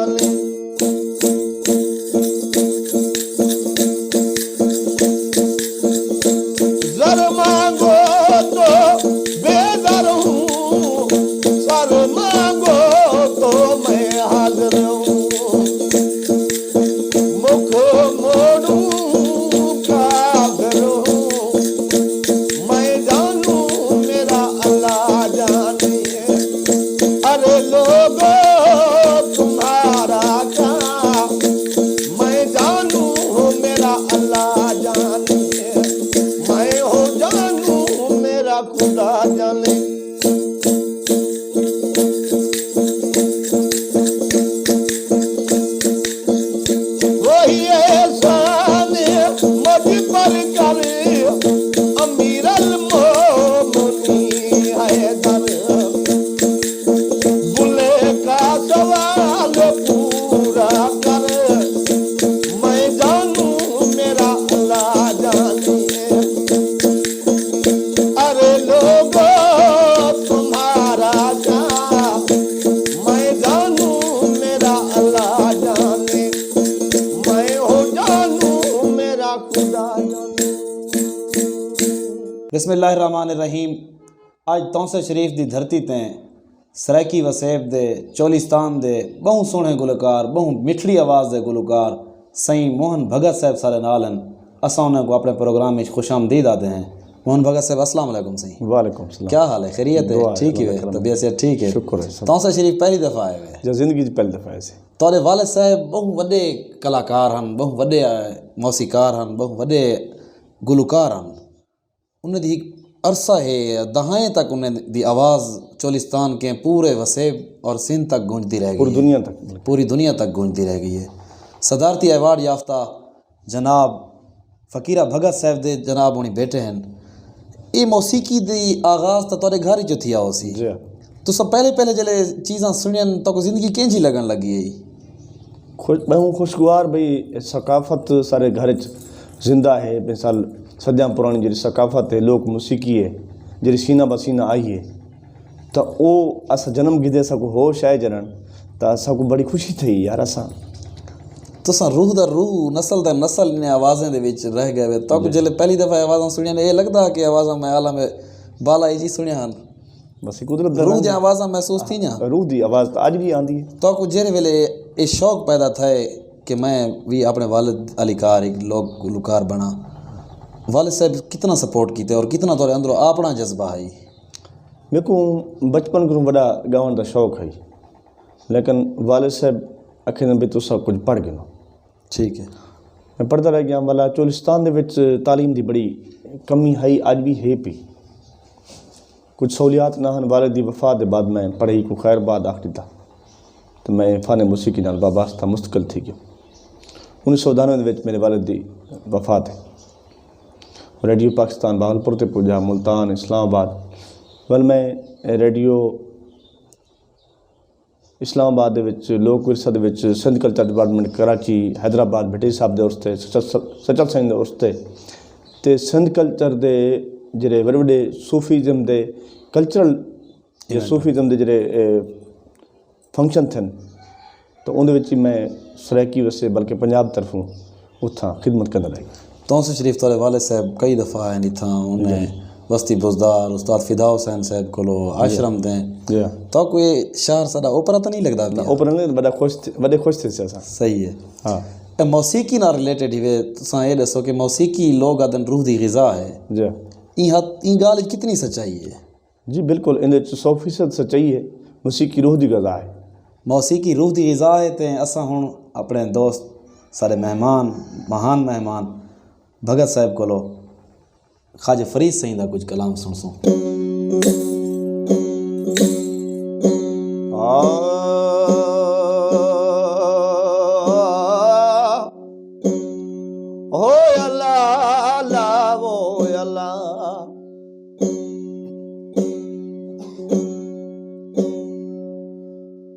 जाने। जर मांगो तो बेदर हूँ, सर मांगो तो मैं हाजिर हूँ। मुख मोड़ू काफिर हूँ, मैं जानू मेरा अल्लाह जाने। अरे लोगो तुम्हारा क्या, मैं जानू मेरा अल्लाह जाने। मैं हो जानू मेरा खुदा जाने। वही एहसान मुझ पर करे अमीर अल-मोमिनीन हैदर। बुले का सवाल पूरा कर, मैं जानू मेरा अल्लाह जाने। अरे लोगो तुम्हारा क्या, मैं जानू मेरा अल्लाह जाने। मैं हो जानू मेरा खुदा जाने। बिस्मिल्लाहिर्रहमानिर्रहीम। आज तौसे शरीफ दी धरती ते सराइकी वसेब दे चोलिस्तान दे बहु सोहने गुलकार, बहु मिठड़ी आवाज़ दे गुलकार सईं मोहन भगत साहब सारे नालन। असां उन्हें को अपने प्रोग्राम में खुशामदीद आते हैं। मोहन भगत साहब अस्सलाम वालेकुम सईं। वालेकुम सलाम। क्या हाल है? खैरियत है? ठीक ही है? तबीयत से ठीक है? शुक्र है। तौसे शरीफ पहली दफ़ा आए हुए जो ज़िंदगी च पहली दफ़ा ऐसे तोरे वालिद साहब बहु वॾे कलाकार हैं, बहु वॾे मौसीकार हैं, बहु वॾे गुलकार हैं। उन्हें दी अरसा है दहाएं तक उन्हें दी आवाज़ चोलिस्तान के पूरे वसेब और सिंध तक गूंजती रह गई, पूरी दुनिया तक गूंजती रह गई है। सदारती अवार्ड याफ्ता जनाब फ़कीरा भगत साहब दे जनाब उन्हें बैठे हैं। ये मौसीकी दी आगाज़ तो तोरे घर जो थी आओसी तो सब पहले जले चीज़ां सुनियन तो ज़िंदगी कैंजी लगन लगी है? मैं हूँ खुशगवार भाई सकाफ़त सारे घर जिंदा है। मिसाल सदियां पुरानी जी सकाफ़त है, लोक मौसीकी है जी सीना बसीना आई है। तो वो अस जन्म गिदे सको होश आए जरन तो असां को बड़ी खुशी थी यार। असां तुसां रूह दा रूह नस्ल दा नस्ल इन आवाज़ें दे विच रह गए। तो जले पहली दफ़ा आवाज़ां सुनियन ये लगता कि आवाज़ां मैं आला में बाला जी सुनिया हन। बस कुदरत रूह दी आवाज़ां महसूस थी ना? रूह दी आवाज़ तो अज भी आती है। तो को जेरे वेले ये शौक पैदा थे कि मैं भी अपने वालिद अलीकार एक लोक गुलकार बना। वालिद साहब कितना सपोर्ट किते और कितना तोरे अंदरों अपना जज्बा है? मेरे को बचपन को बड़ा गावन का शौक है, लेकिन वालिद साहब आखिर भी तो सब कुछ पढ़ गया। ठीक है, मैं पढ़ता रह गया। वाला चोलिस्तान दे विच तालीम की बड़ी कमी है, अज भी है पी। कुछ सहूलियात ना हन। वालिद की वफात के बाद मैं पढ़ाई को खैर बाद आख दिता तो मैं फ़ाने मौसीकी नाल वाबस्ता मुस्तकिल थी गया। 1992 मेरे वालिद की वफात है। रेडियो पाकिस्तान बहावलपुर ते पुजा, मुल्तान, इस्लामाबाद। वल मैं रेडियो इस्लामाबाद दे विच लोक विरसा दे विच सिंध कल्चर डिपार्टमेंट कराची, हैदराबाद भट्टी साहब दे उस ते सचल सिंह दे उस ते सिंध कल्चर दे जेरे बड़े बड़े सूफीज़म दे कल्चरल या सूफीज़म दे जेरे फंक्शन थे तो उनके विच मैं सराइकी वसे बल्कि पंजाब तरफों उतना खिदमत करता रहा। तौसे शरीफ तोरे वालिद साहब कई दफ़ा आए नहीं था। उन्हें बस्ती बुजदार उस्ताद फिदा हुसैन साहब को आश्रम दें तो कोई शहर सारा ओपरा तो नहीं लगता? ओपरा नहीं, बड़े खुश थे। सही है। हाँ, मौसीकी ना रिलेटेड ही तुसां ये दसो कि मौसीकी लोग आदन रूह दी ग़िज़ा है जी। ई गाल कितनी सच्चाई है? जी बिल्कुल, इन 100% सच्चाई है। मौसीकी रूह दी ग़िज़ा है। मौसीकी रूह दी ग़िज़ा है। तो असां हुण अपने दोस्त सारे मेहमान महान मेहमान भगत साहब को ख्वाजा फरीद सईं दा कुछ कलाम सुनसूं। हो अल्लाह अल्लाह वो अल्लाह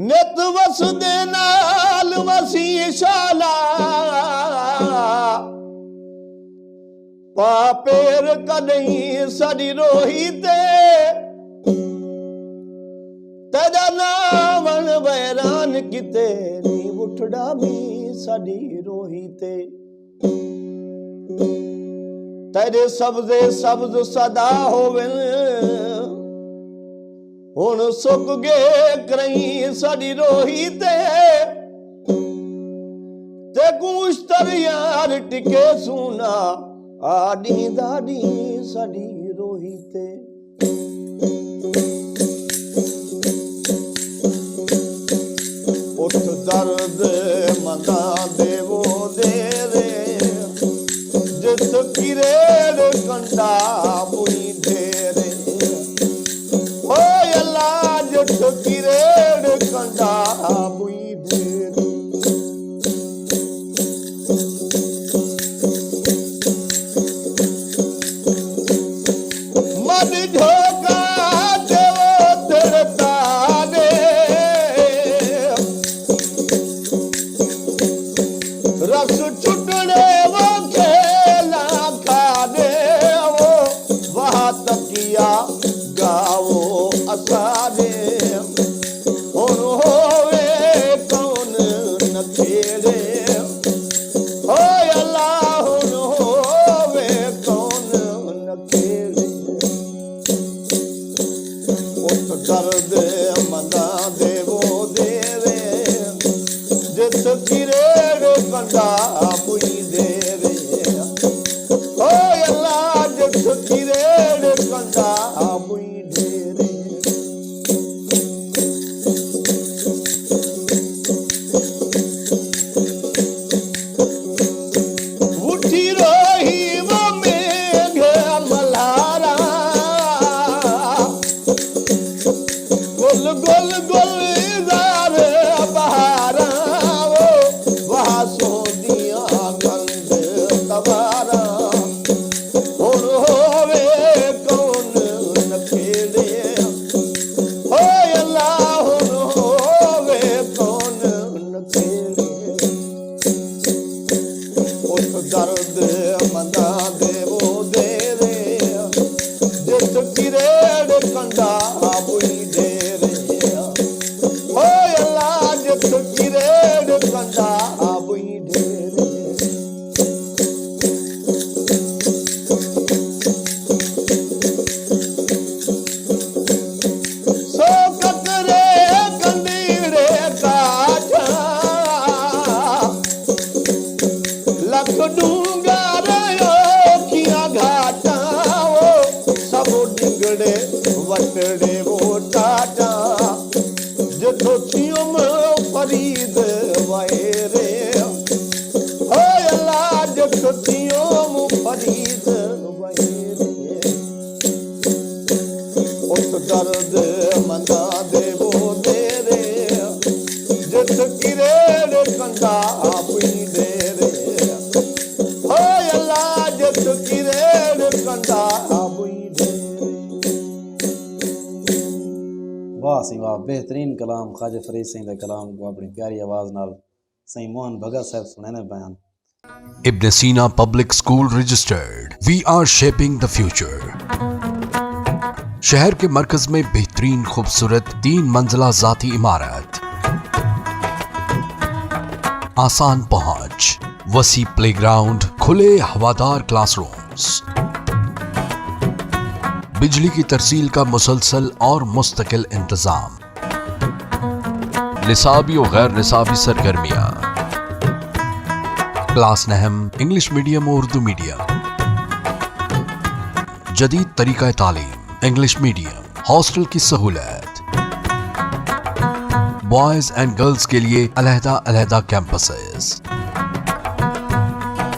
नित वसदे नाल वसी शाला पापेर कदई सड़ी रोही ते तेरा नाम वैर हैरान किते नी उठड़ा भी साडी रोही ते तेरे सब्जे सब्ज सदा होवे हुण सुक गए करई साडी रोही ते गुश्तर यार टिके सुना आडी दाडी साडी रोही ते उठ दर्द मना देवो दे रे जित किरेड़ कंडा बुई ढेरे ओ अल्लाह जित किरेड़ कंडा बुई ढेरे मद ढोका देवो तिरता दे रस छुटने वो खेला खा दे वो वहाँ तकिया गावो असा दे हुण होवे कौन न खेड़े ओ अल्लाह हुण होवे कौन न खेड़े उठ दर्द मंदा देवो देवे जित किरेड़ कंडा बुई देवे ओ अल्लाह जित किरेड़ कंडा बुई ढेरे उठी रोही वो मेघ मल्हारा गुल गुल गुलजार बहारा वो वहाँ सोदियाँ गंध तवारा हुण होवे कौन न खेड़े ओ अल्लाह हुण होवे कौन न खेड़े उठ दर्द मंदा देवो देवे जित किरेड़ कंडा बुई ढेरे ओ अल्लाह जित किरेड़ कंडा बुई ढेरे सो कतरे कंदीड़े काठा लख डूंगा रखिया घाटा वो सब डिंगड़े वटड़े वो टाटा जिथो थियुम फरीद वायरे ओ अल्लाह जिथो थियुम फरीद वायरे उठ दर्द मंदा देवो देरे जित किरेड़ कंडा बुई ढेरे ओ अल्लाह जित किरेड़ कंडा बुई ढेरे वाह सी वाह बेहतरीन कलाम ख्वाजा फरीद सिंह का कलाम को अपनी प्यारी आवाज़ नाल सही मोहन भगत साहब सुने बयान Ibn Sina Public School registered. We are shaping the future. शहर के मरकज में बेहतरीन खूबसूरत 3 मंजिला जाती इमारत, आसान पहुंच, वसी प्लेग्राउंड, खुले हवादार क्लासरूम्स, बिजली की तरसील का मुसलसल और मुस्तकिल इंतजाम, निसाबी और गैर निसाबी सरगर्मियां, क्लास नहम इंग्लिश मीडियम और उर्दू मीडियम, जदीद तरीका तालीम इंग्लिश मीडियम, हॉस्टल की सहूलत, बॉयज एंड गर्ल्स के लिए अलहदा अलहदा कैंपसेस।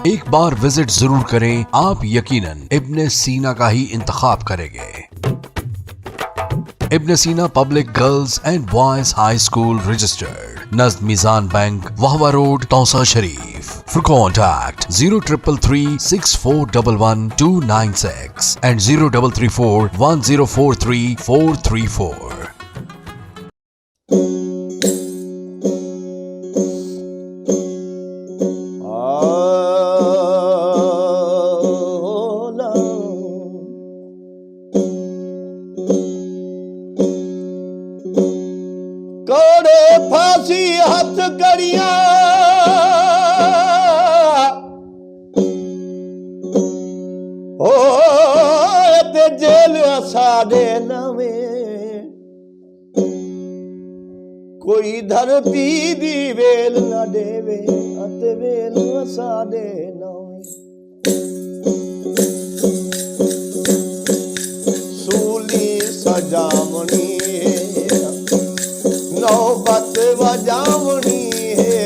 एक बार विजिट जरूर करें, आप यकीनन इब्न सीना का ही इंतखाब करेंगे। Ibn Sina public girls and boys high school registered, नज़द Meezan bank, Wahwa road, Taunsa Sharif. For contact 0333 6411 296 and 0334 1043 434. कोड़े घड़ियां ओ ते जेल साडे नवें कोई धरती दी वेल ना देवे अते वेल साडे नवें सूली सजावनी नौबत वजावनी है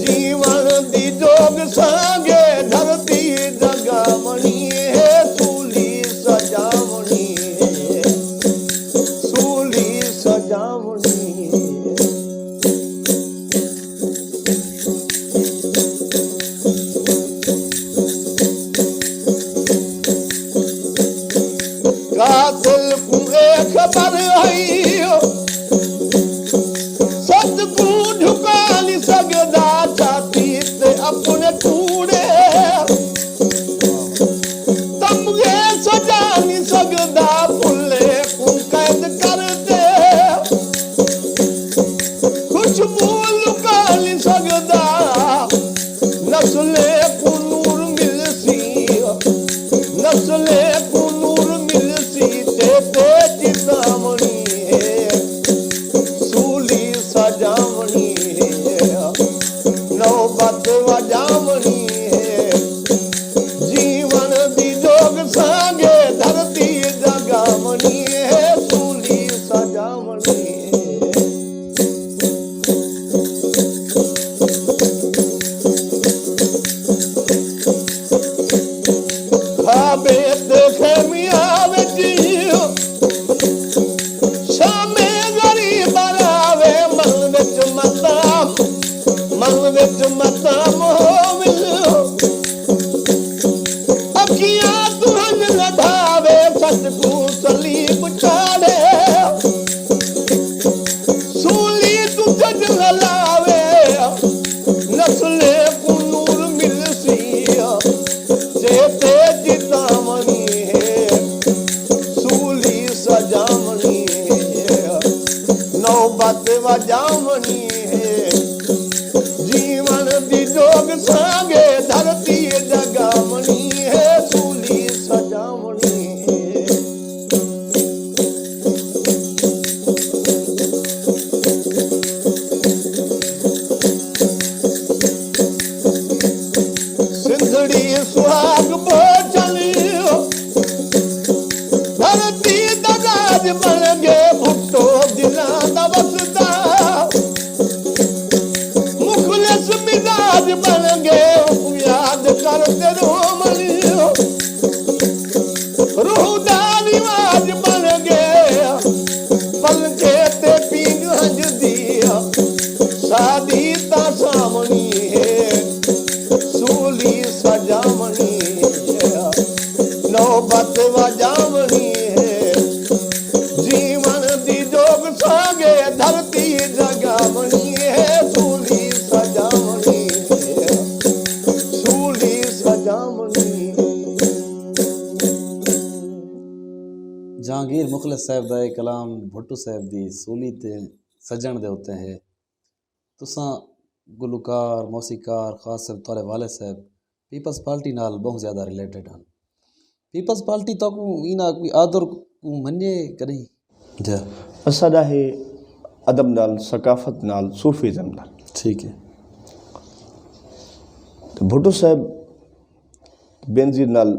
जीवन दी जोग संगे धरती जगावनी है सूली सजावनी है सूली सजावनी कातिल पूरे खबर आई सदकू झुका नहीं सकदा छाती ते अपने कूड़े तमगे सजा नहीं सकदा फुले को कैद कर दे खुशबू लुका नहीं सकदा नस्ले को नूर मिलसी नस्ले को नूर मिलसी ते चितामणी सूली सजावनी नौबत वजावनी जीवन दी जोग संगे धरती जगावनी सूली सजावनी खाबे देखे मिया जियो शामे गरीब आवे मन विच मताम हो मिलो अखियां तुहन लधावे सतकू सलीब चाड़े सूली तू जज लावे नस्ले को नूर मिलसी जेते चितामणी सूली सजावनी नौबत वजावनी जीवन दी जोग संगे धरती जगावनी सूली सजावनी सिंधड़ी सुहाग बोचलियो धरती दगाज बन गे भुट्टो दिलां दा वसदा मुखलिस मिजाज बन गे याद करते रोमलियो रूह दा रिवाज बन गे पलके ते पींग हंज दिया सादी ता सामनी सूली सजावनी नौबत वजावनी जीवन दी जोग संगे धरती जगावनी सूली सजावनी सूली सजावनी जहांगीर मुखलिस साहब दा ये कलाम भुट्टो साहब दी सूली ते सजण दे उत्ते है तुसां गुलकार मौसीकार खास कर तुहाडे वालिद साहब पीपल्स पार्टी नाल बहुत ज़्यादा रिलेटेड हैं पीपल्स पार्टी तो इना कोई आदर को मन्ने कहीं जा असाडा है अदब नाल सकाफत नाल सूफीज़म नाल ठीक है तो भुट्टो साहब बेनज़ीर नाल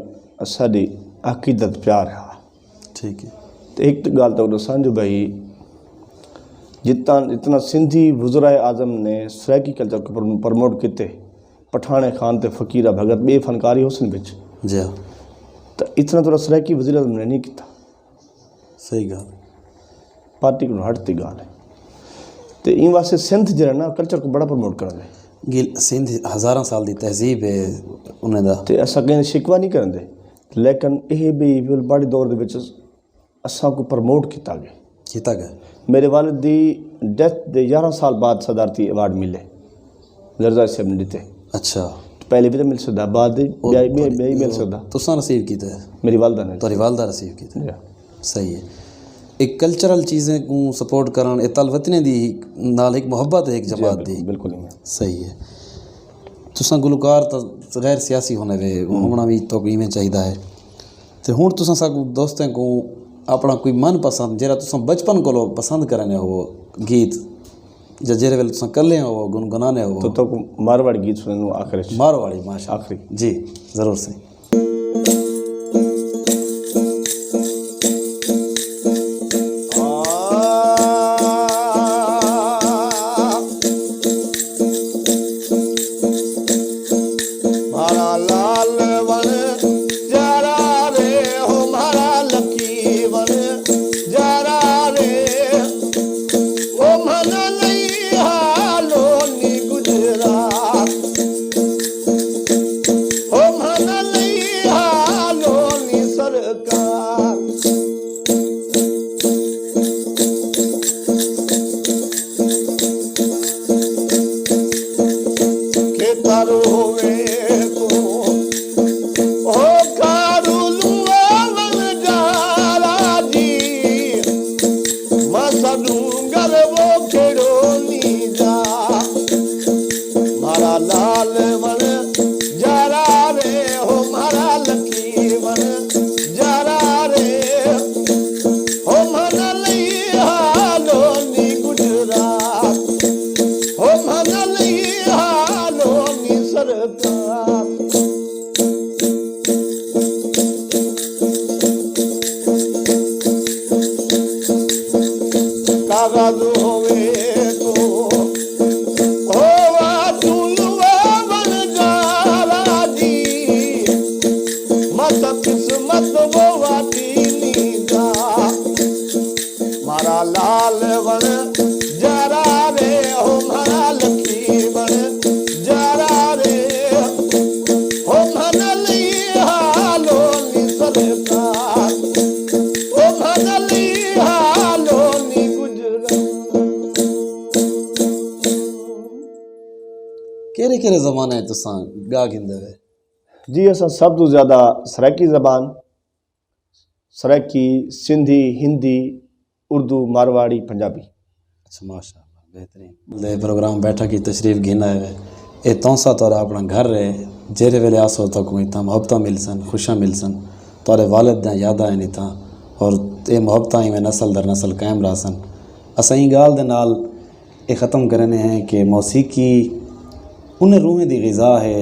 असाडी अकीदत प्यार है ठीक है तो एक गाल तो दसां जो भाई जितना सिंधी वज़राए आज़म ने सराइकी कल्चर को प्रमोट किते पठाने खान ते फ़कीरा भगत बे फनकारी हुसन बिच जी तो इतना तो सराइकी वज़ीर आज़म ने नहीं किया सही गाल पार्टी को हटती गाल है तो इन वास्ते सिंध जरा ना कल्चर को बड़ा प्रमोट कर दे गिल सिंध हज़ारां साल दी तहजीब है उन्हें दा तो असा कहीं शिकवा नहीं करते लेकिन यह भी बड़े दौर दे विच असा को प्रमोट किया गया कीता गया मेरे वालिद दी डेथ दे 11 साल बाद सदारती अवार्ड मिले जरदा साहब ने दिते अच्छा पहले भी तो मिल सकता बाद में मिल सकता तुसां रिसीव कीता है मेरी वालदा ने तुहाडी वालदा रिसीव कीता जी। सही है एक कल्चरल चीज़ें को सपोर्ट करण ए तलवतने दी नाल एक मोहब्बत है एक जमात दी बिल्कुल नहीं सही है। तुसा गुलकार तो गैर सियासी होने वे होना भी तो इवें चाहिए है। तो हुण तुसा साकू दोस्तें को अपना कोई मन पसंद जेरा तुसा बचपन को पसंद करने हो गीत या जेरे वेले तुसा कर ले हो गुनगुनाने हो तो मारवाड़ी गीत सुनने आखिरी मारवाड़ी माशा आखिरी जी ज़रूर से। केरे केरे ज़माने तुसा गा गिंदे वे? जी असां सब तो ज़्यादा सराइकी ज़बान सराइकी सिंधी हिंदी उर्दू मारवाड़ी पंजाबी। अच्छा माशाअल्लाह बेहतरीन ले प्रोग्राम बैठा की तशरीफ घिना है ए तौसा तोरा अपना घर रहे जेरे वेले आसो तो कोई था मोहब्बत मिलसन खुशियाँ मिलसन तोरे वालिद दा याद आए नहीं था और ये मोहब्बत में नस्ल दर नस्ल कायम रहसन। असां ई गाल दे नाल ये ख़त्म करने हैं कि मौसीकी उन रूहें दी ग़िज़ा है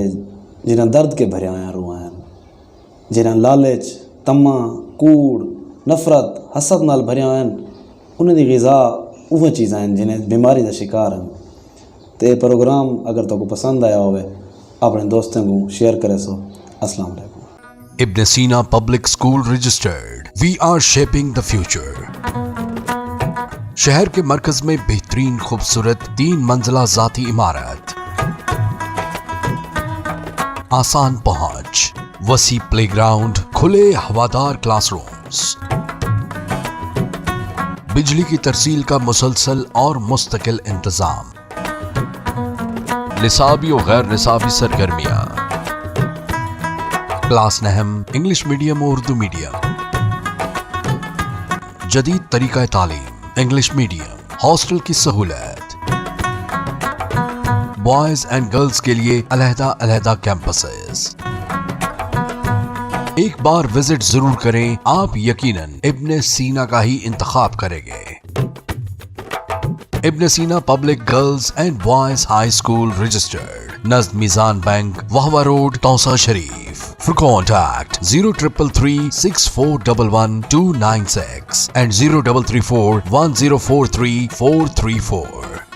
जिन्हें दर्द के भरिया रूह हैं जिन्हें लालच तमा कूड़ नफ़रत हसद नाल भरिया हैं उन्हें दी ग़िज़ा उह चीज़ां हैं जिन्हें बीमारी का शिकार हैं। तो ये प्रोग्राम अगर तो को पसंद आया होवे अपने दोस्तों को शेयर करे सो। अस्सलाम वालेकुम। Ibn Sina Public School Registered. We are shaping the future. शहर के मरकज में बेहतरीन खूबसूरत 3 मंजिला जाती इमारत, आसान पहुंच, वसी प्लेग्राउंड, खुले हवादार क्लासरूम्स, बिजली की तरसील का मुसलसल और मुस्तकिल इंतजाम, निसाबी और गैर निसाबी सरगर्मियां, क्लास नहम इंग्लिश मीडियम और उर्दू मीडियम, जदीद तरीका तालीम इंग्लिश मीडियम, हॉस्टल की सहूलत, बॉयज एंड गर्ल्स के लिए अलहदा कैंपसेस। एक बार विजिट जरूर करें, आप यकीनन इब्न सीना का ही इंतखाब करेंगे। Ibn Sina public girls and boys high school registered, नज़द Meezan bank, Wahwa road, Taunsa Sharif. For contact 0333 6411 296 and 0334 1043 434.